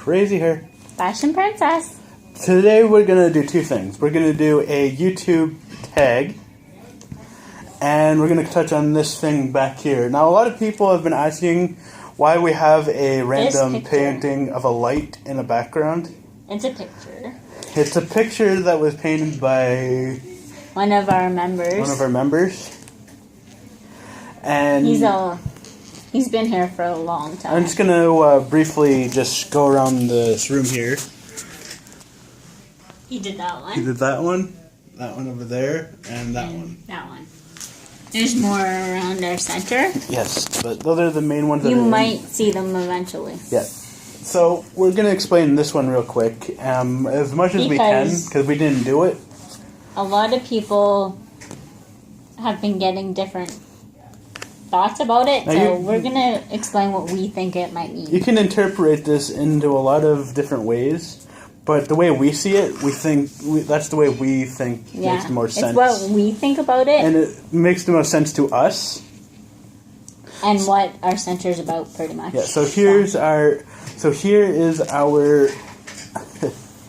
Crazy Hair. Fashion Princess. Today we're going to do two things. We're going to do a YouTube tag, and we're going to touch on this thing back here. Now, a lot of people have been asking why we have a random painting of a light in the background. It's a picture. It's a picture that was painted by one of our members. And he's been here for a long time. I'm just going to briefly just go around this room here. He did that one. He did that one over there, and that one. That one. There's more around our center. Yes, but those are the main ones. You might see them eventually. Yeah. So we're going to explain this one real quick, as much as we can, because we didn't do it. A lot of people have been getting different thoughts about it, so we're going to explain what we think it might mean. You can interpret this into a lot of different ways, but the way we see it, that's the way we think makes the most sense. It's what we think about it. And it makes the most sense to us. And what our center is about, pretty much. Yeah, so here is our...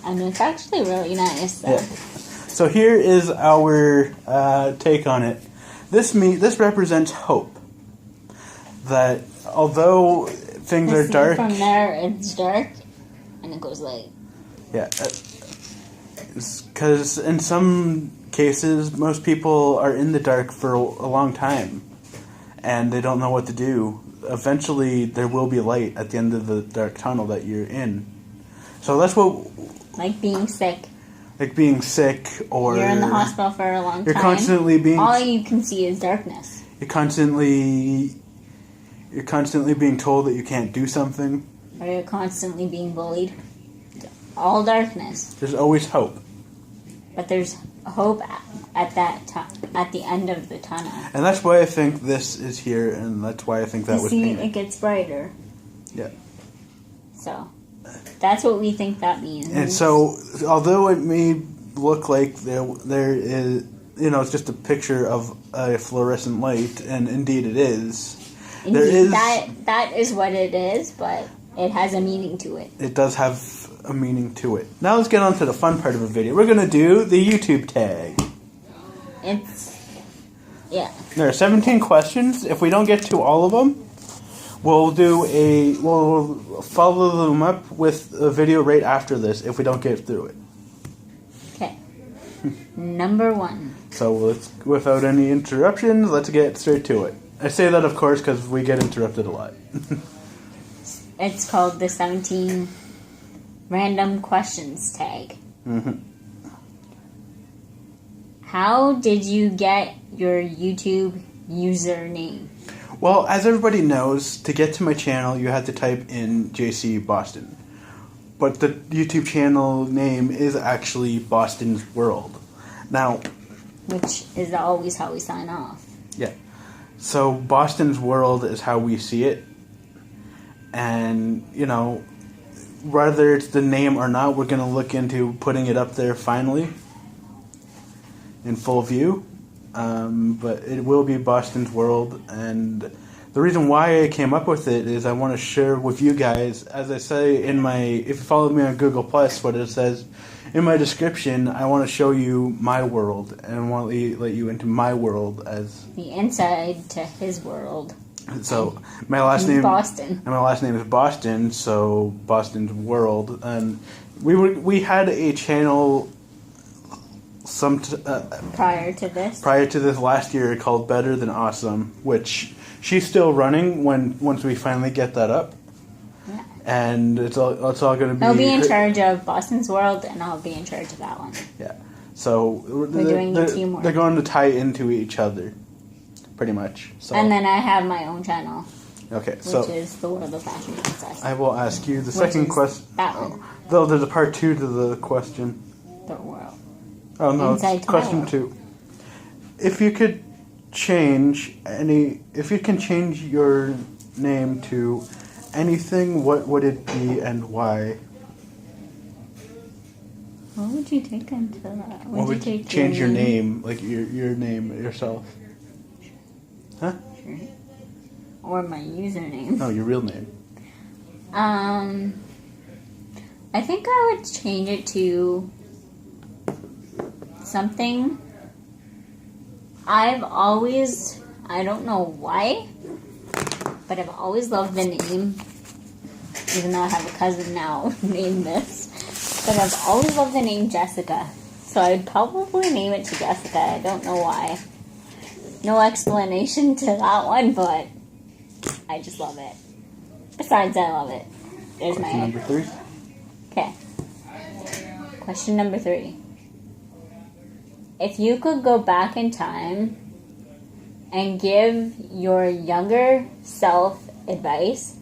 And it's actually really nice. Yeah. So here is our take on it. This represents hope. That although things are dark... From there, it's dark, and it goes light. Yeah. Because in some cases, most people are in the dark for a long time, and they don't know what to do. Eventually, there will be light at the end of the dark tunnel that you're in. So that's what... Like being sick. Like being sick, or... You're in the hospital for a long time. You're constantly being... All you can see is darkness. You're constantly being told that you can't do something. Or you're constantly being bullied. All darkness. There's always hope. But there's hope at the end of the tunnel. And that's why I think this is here, and that's why I think that was painted. It gets brighter. Yeah. So, that's what we think that means. And so, although it may look like there is, it's just a picture of a fluorescent light, and indeed it is. Indeed, that is what it is, but it has a meaning to it. It does have a meaning to it. Now let's get on to the fun part of the video. We're going to do the YouTube tag. There are 17 questions. If we don't get to all of them, we'll follow them up with a video right after this if we don't get through it. Okay. Number 1. So without any interruptions, let's get straight to it. I say that, of course, because we get interrupted a lot. It's called the 17 Random Questions tag. Mm-hmm. How did you get your YouTube username? Well, as everybody knows, to get to my channel, you had to type in JC Boston. But the YouTube channel name is actually Boston's World. Now... Which is always how we sign off. Yeah. So Boston's World is how we see it. And, whether it's the name or not, we're going to look into putting it up there finally in full view. But it will be Boston's World. And the reason why I came up with it is I want to share with you guys, as I say if you follow me on Google+, what it says in my description, I want to show you my world. And I want to let you into my world as... The inside to his world. So my last name Boston, and my last name is Boston, so Boston's World, and we had a channel prior to this last year called Better Than Awesome, which she's still running once we finally get that up. Yeah. And it's all going to be. I'll be in charge of Boston's World, and I'll be in charge of that one. Yeah. So we're doing the teamwork. They're going to tie into each other. Pretty much. So. And then I have my own channel. Okay, which is the World of Fashion Princess. I will ask you the second question. That one. Though there's a part 2 to the question. The world. Oh no, it's question 2. If you could change your name to anything, what would it be and why? What would you take into that? What would you change your name, like your name yourself? Huh? Sure. Or my username. No, your real name. I think I would change it to something I've always, I don't know why, but I've always loved the name, even though I have a cousin now named this, but I've always loved the name Jessica. So I'd probably name it to Jessica. I don't know why. No explanation to that one, but I just love it. Besides, I love it. There's my Number 3. Okay. Question number 3. If you could go back in time and give your younger self advice,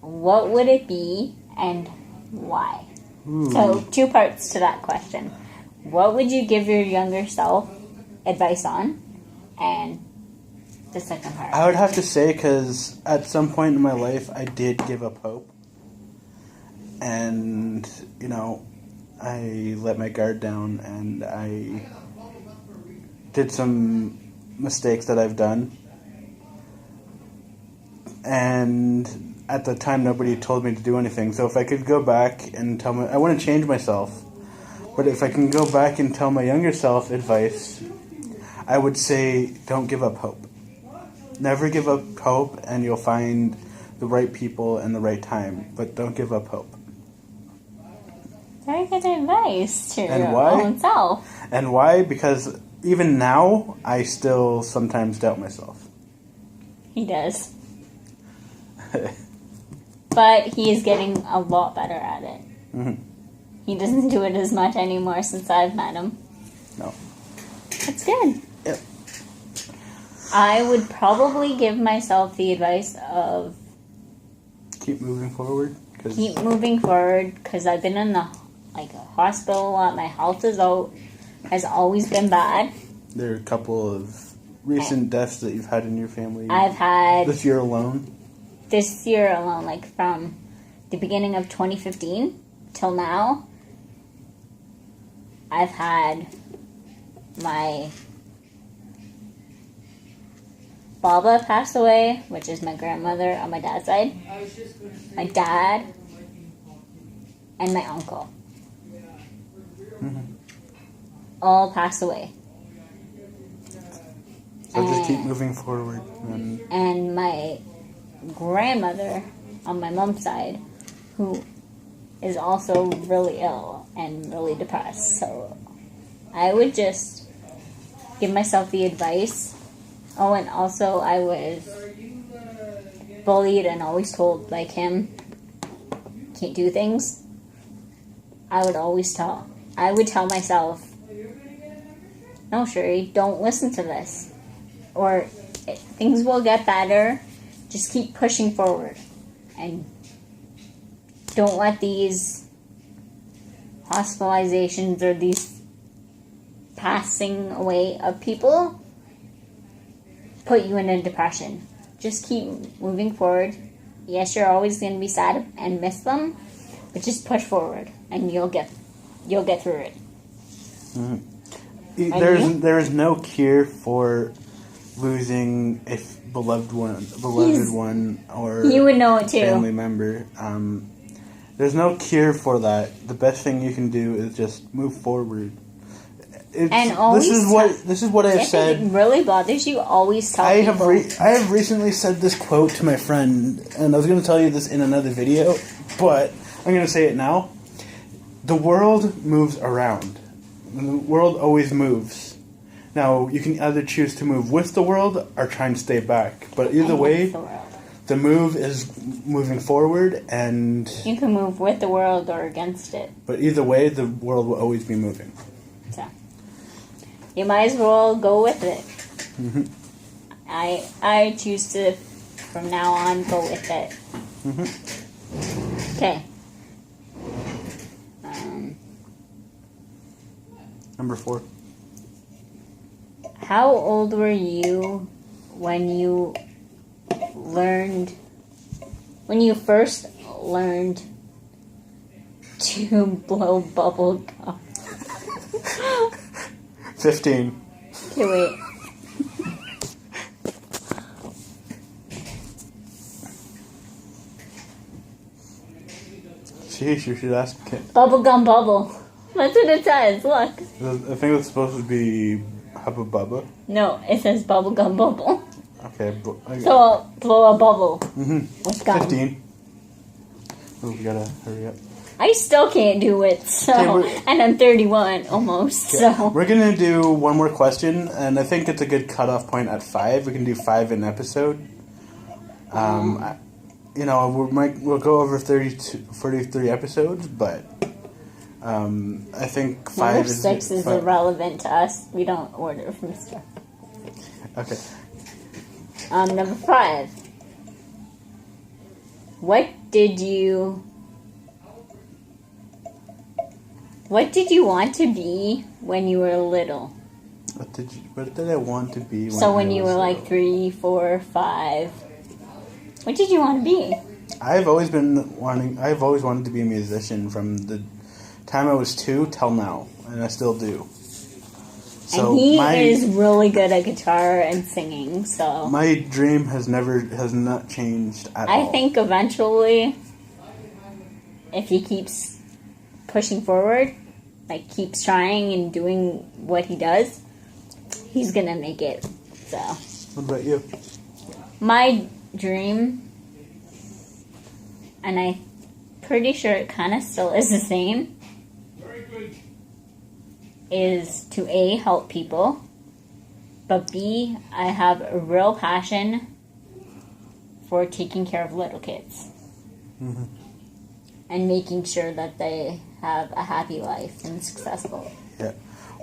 what would it be and why? So, 2 parts to that question. What would you give your younger self advice on? And the second part. I would have to say, because at some point in my life, I did give up hope. And, you know, I let my guard down and I did some mistakes that I've done. And at the time, nobody told me to do anything. So if I could go back and tell I want to change myself. But if I can go back and tell my younger self advice, I would say don't give up hope. Never give up hope, and you'll find the right people and the right time. But don't give up hope. Very good advice to And your why? own self. And why? Because even now, I still sometimes doubt myself. He does. But he is getting a lot better at it. Mm-hmm. He doesn't do it as much anymore since I've met him. No. That's good. Yep. I would probably give myself the advice of Keep moving forward. keep moving forward, because I've been in the a hospital a lot. My health has always been bad. There are a couple of recent deaths that you've had in your family. I've had this year alone. This year alone, like from the beginning of 2015 till now, I've had my Baba pass away, which is my grandmother on my dad's side, my dad, and my uncle. Mm-hmm. All passed away. So just keep moving forward. And my grandmother on my mom's side, who is also really ill and really depressed. So I would just give myself the advice. Oh, and also I was bullied and always told, like him, can't do things. I would tell myself, no, Sherry, don't listen to this. Or things will get better. Just keep pushing forward. And don't let these hospitalizations or these passing away of people put you in a depression. Just keep moving forward. Yes, you're always going to be sad and miss them, but just push forward and you'll get through it. Mm-hmm. There is no cure for losing a beloved one, or he would know it too. Family member. There's no cure for that. The best thing you can do is just move forward. And always this is what I've said. If it really bothers you, always tell people. I have recently said this quote to my friend, and I was going to tell you this in another video, but I'm going to say it now. The world moves around. The world always moves. Now, you can either choose to move with the world or try and stay back. But either way, the move is moving forward, and you can move with the world or against it. But either way, the world will always be moving. So you might as well go with it. Mm-hmm. I choose to, from now on, go with it. Mm-hmm. Okay. Number 4. How old were you when you first learned to blow bubble gum? 15. Okay, wait. Sheesh, you should ask. Bubblegum bubble. That's what it says. Look. I think it's supposed to be Hubba Bubba. No, it says bubblegum bubble. Okay. So blow a bubble Mm-hmm. with gum. 15. Oh, we gotta hurry up. I still can't do it. So, Okay, and I'm 31 almost. Okay. So We're gonna do one more question, and I think it's a good cutoff point at 5. We can do 5 an episode. We'll go over 43 episodes, but I think 5 number is 6 is five. irrelevant to us. We don't order from stuff. Okay. Number 5. What did you want to be when you were little? What did I want to be? When I you was were like little? 3, 4, 5, what did you want to be? I've always wanted to be a musician from the time I was 2 till now, and I still do. So And he is really good at guitar and singing. So my dream has not changed at all. I think eventually, if he keeps pushing forward, like keeps trying and doing what he does, he's gonna make it. So What about you? my dream, and I'm pretty sure it kind of still is the same, is to A, help people, but B, I have a real passion for taking care of little kids. Mm-hmm. And making sure that they have a happy life and successful. Yeah.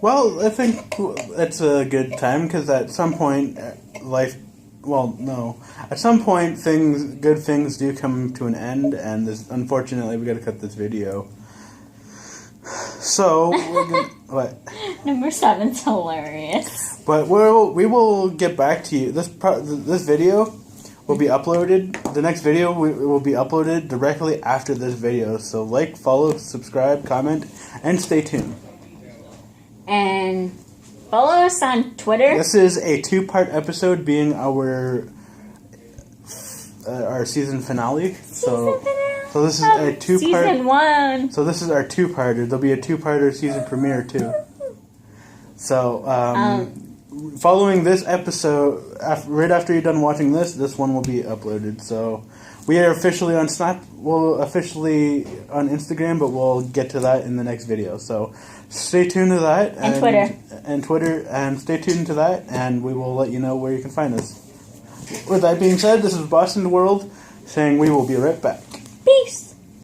Well, I think it's a good time because at some point, life. Well, no. At some point, good things do come to an end, and unfortunately, we got to cut this video. So, what? Number 7's hilarious. But we will get back to you. This video will be uploaded. The next video will be uploaded directly after this video. So like, follow, subscribe, comment, and stay tuned. And follow us on Twitter. This is a 2-part episode, being our season finale. So this is a 2-part. Season 1. So this is our 2-parter. There'll be a 2-parter season premiere too. So following this episode, right after you're done watching this one will be uploaded. So we are officially on Snap. We're officially on Instagram, but we'll get to that in the next video. So stay tuned to that. And Twitter. And stay tuned to that, and we will let you know where you can find us. With that being said, this is Boston World saying we will be right back.